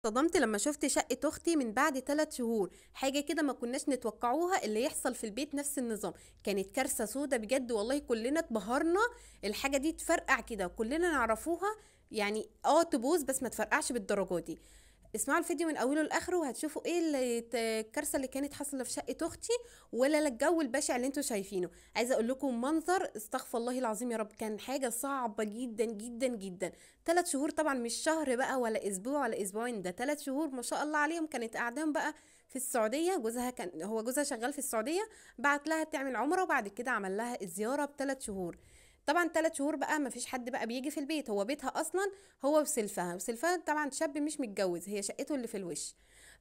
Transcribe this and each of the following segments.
اتصدمت لما شفت شقة اختي من بعد 3 شهور. حاجة كده ما كناش نتوقعوها اللي يحصل في البيت، نفس النظام. كانت كارثة سودة بجد والله، كلنا اتبهرنا. الحاجة دي تفرقع كده كلنا نعرفوها. يعني تبوظ بس ما تفرقعش بالدرجة دي. اسمعوا الفيديو من اوله لاخره وهتشوفوا ايه الكارثه اللي كانت حاصله في شقه اختي، ولا الجو البشع اللي انتوا شايفينه. عايزه اقول لكم منظر استغفر الله العظيم يا رب، كان حاجه صعبه جدا جدا جدا. 3 شهور طبعا، مش شهر بقى ولا اسبوع ولا اسبوعين، ده 3 شهور ما شاء الله عليهم. كانت قاعدين بقى في السعوديه، جوزها كان جوزها شغال في السعوديه، بعت لها تعمل عمره وبعد كده عمل لها الزياره ب3 شهور. طبعا 3 شهور بقى ما فيش حد بقى بيجي في البيت، هو بيتها اصلا هو وسلفها طبعا شاب مش متجوز، هي شقته اللي في الوش.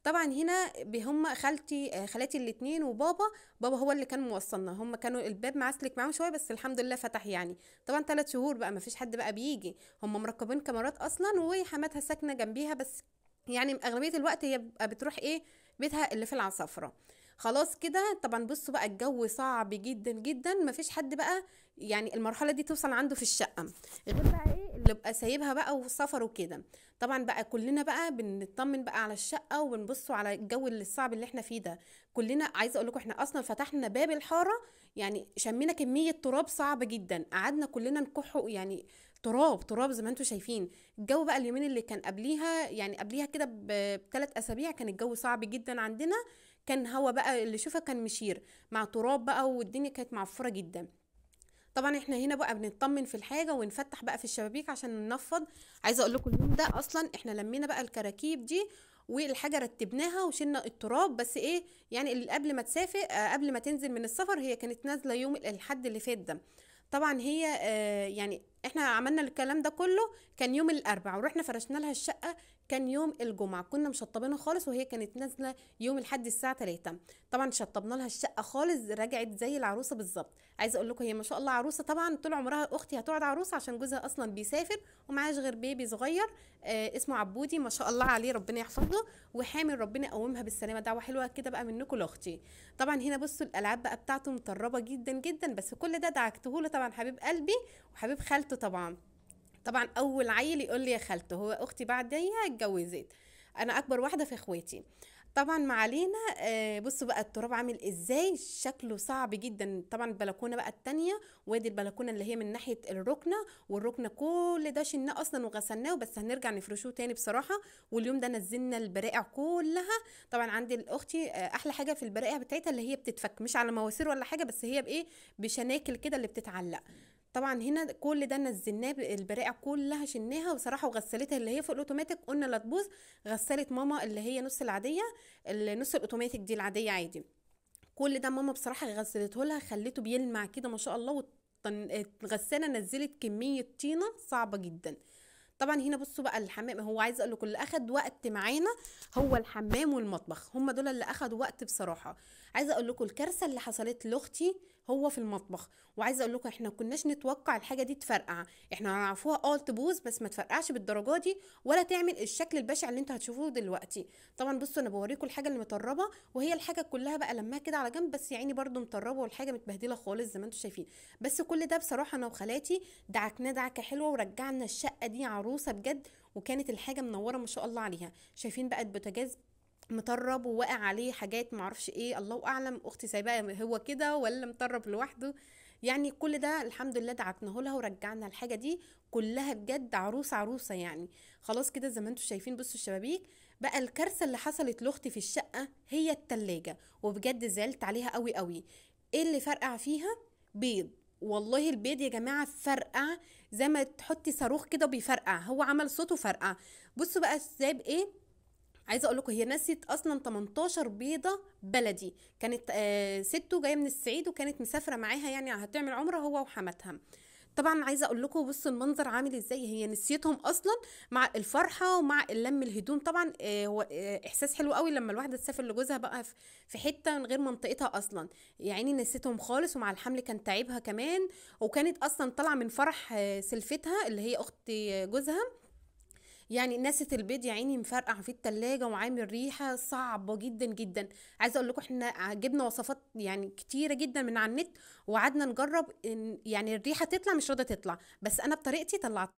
طبعا هنا هم خالاتي الاتنين وبابا. بابا هو اللي كان موصلنا، هم كانوا الباب معسلك معاهم شويه بس الحمد لله فتح يعني. طبعا 3 شهور بقى ما فيش حد بقى بيجي، هم مركبين كاميرات اصلا وحماتها ساكنه جنبيها، بس يعني اغلبيه الوقت هي بقى بتروح بيتها اللي في العصافره. خلاص كده طبعا بصوا بقى الجو صعب جدا جدا، مفيش حد بقى يعني المرحله دي توصل عنده في الشقه، غير بقى اللي بقى سايبها بقى وسفر وكده. طبعا بقى كلنا بقى بنطمن بقى على الشقه وبنبصوا على الجو اللي الصعب اللي احنا فيه ده. كلنا عايزه اقول لكم احنا اصلا فتحنا باب الحاره، يعني شمينا كميه تراب صعبه جدا، قعدنا كلنا نكحوا يعني تراب تراب زي ما انتم شايفين. الجو بقى اليومين اللي كان قبليها، يعني قبليها كده ب3 اسابيع كان الجو صعب جدا عندنا. كان هوا بقى اللي شوفها كان مشير مع تراب بقى، والدنيا كانت معفره جدا. طبعا احنا هنا بقى بنطمن في الحاجه ونفتح بقى في الشبابيك عشان ننفض. عايزه اقول لكم اليوم ده اصلا احنا لمينا بقى الكراكيب دي والحاجه رتبناها وشلنا التراب، بس يعني اللي قبل ما تسافر قبل ما تنزل من السفر هي كانت نازله يوم الحد اللي فات ده. طبعا هي يعني احنا عملنا الكلام ده كله كان يوم الاربعاء، ورحنا فرشنا لها الشقه كان يوم الجمعه، كنا مشطبينها خالص وهي كانت نازله يوم الحد الساعه 3. طبعا شطبنا لها الشقه خالص، رجعت زي العروسه بالظبط. عايزه اقول لكم هي ما شاء الله عروسه، طبعا طول عمرها اختي هتقعد عروسه عشان جوزها اصلا بيسافر ومعاش غير بيبي صغير اسمه عبودي ما شاء الله عليه، ربنا يحفظه وحامل، ربنا يقومها بالسلامه. دعوه حلوه كده بقى منكم لاختي. طبعا هنا بصوا الالعاب بقى بتاعته مطربه جدا جدا، بس كل ده دعكته له طبعا حبيب قلبي وحبيب خالته طبعا. طبعا اول عيل يقول لي يا خالته، هو اختي بعديها اتجوزت، انا اكبر واحده في اخواتي. طبعا ما علينا. بصوا بقى التراب عامل ازاي، شكله صعب جدا. طبعا البلكونه بقى التانية، وادي البلكونه اللي هي من ناحيه الركنه، والركنه كل ده شلناه اصلا وغسلناه، بس هنرجع نفرشوه تاني بصراحه. واليوم ده نزلنا البرائع كلها. طبعا عندي الاختي احلى حاجه في البرائع بتاعتها اللي هي بتتفك، مش على مواسير ولا حاجه، بس هي بشناكل كده اللي بتتعلق. طبعا هنا كل ده نزلناه، البرائع كلها شلناها بصراحه وغسلتها اللي هي فوق الاوتوماتيك، قلنا لا تبوظ. غسلت ماما اللي هي نص العاديه، النص الاوتوماتيك دي العاديه عادي. كل ده ماما بصراحه غسلته لها، خليته بيلمع كده ما شاء الله. الغساله نزلت كميه طينه صعبه جدا. طبعا هنا بصوا بقى الحمام، هو عايزه اقول لكم اللي اخد وقت معانا هو الحمام والمطبخ، هم دول اللي اخدوا وقت بصراحه. عايزه اقول لكم الكارثه اللي حصلت لاختي هو في المطبخ. وعايزه اقول لكم احنا كناش نتوقع الحاجه دي تفرقع، احنا نعرفوها تبوظ بس ما تفرقعش بالدرجه دي ولا تعمل الشكل البشع اللي انتوا هتشوفوه دلوقتي. طبعا بصوا انا بوريكم الحاجه اللي مطربه، وهي الحاجه كلها بقى لماها كده على جنب، بس يعني برضو مطربه والحاجه متبهدله خالص زي ما انتوا شايفين. بس كل ده بصراحه انا وخالاتي دعكناه دعكه حلوه ورجعنا الشقه دي عروسه بجد. وكانت الحاجه منوره ما شاء الله عليها. شايفين بقى البوتاجاز مطرب وواقع عليه حاجات معرفش ايه، الله اعلم اختي سايباه هو كده ولا مطرب لوحده. يعني كل ده الحمد لله دعكناه لها ورجعنا الحاجه دي كلها بجد عروسه عروسه يعني. خلاص كده زي ما انتم شايفين بصوا الشبابيك. بقى الكارثه اللي حصلت لاختي في الشقه هي التلاجة، وبجد زعلت عليها قوي قوي. ايه اللي فرقع فيها؟ بيض. والله البيض يا جماعه فرقع زي ما تحطي صاروخ كده وبيفرقع، هو عمل صوته فرقع. بصوا بقى ازاي عايزه اقول لكم هي نسيت اصلا 18 بيضه بلدي، كانت سته جايه من الصعيد وكانت مسافره معاها يعني هتعمل عمره هو وحماتها. طبعا عايزه اقول لكم بصوا المنظر عامل ازاي، هي نسيتهم اصلا مع الفرحه ومع اللم الهدوم. طبعا هو احساس حلو قوي لما الواحده تسافر لجوزها بقى في حته من غير منطقتها اصلا. يعني نسيتهم خالص، ومع الحمل كان تعبها كمان، وكانت اصلا طالعه من فرح سلفتها اللي هي اخت جوزها. يعني نست البيض يا عيني مفرقع في التلاجة وعامل ريحة صعبة جدا جدا. عايزة اقول لكم احنا جبنا وصفات يعني كتيرة جدا من على النت، وقعدنا نجرب إن يعني الريحة تطلع مش راضية تطلع، بس انا بطريقتي طلعت.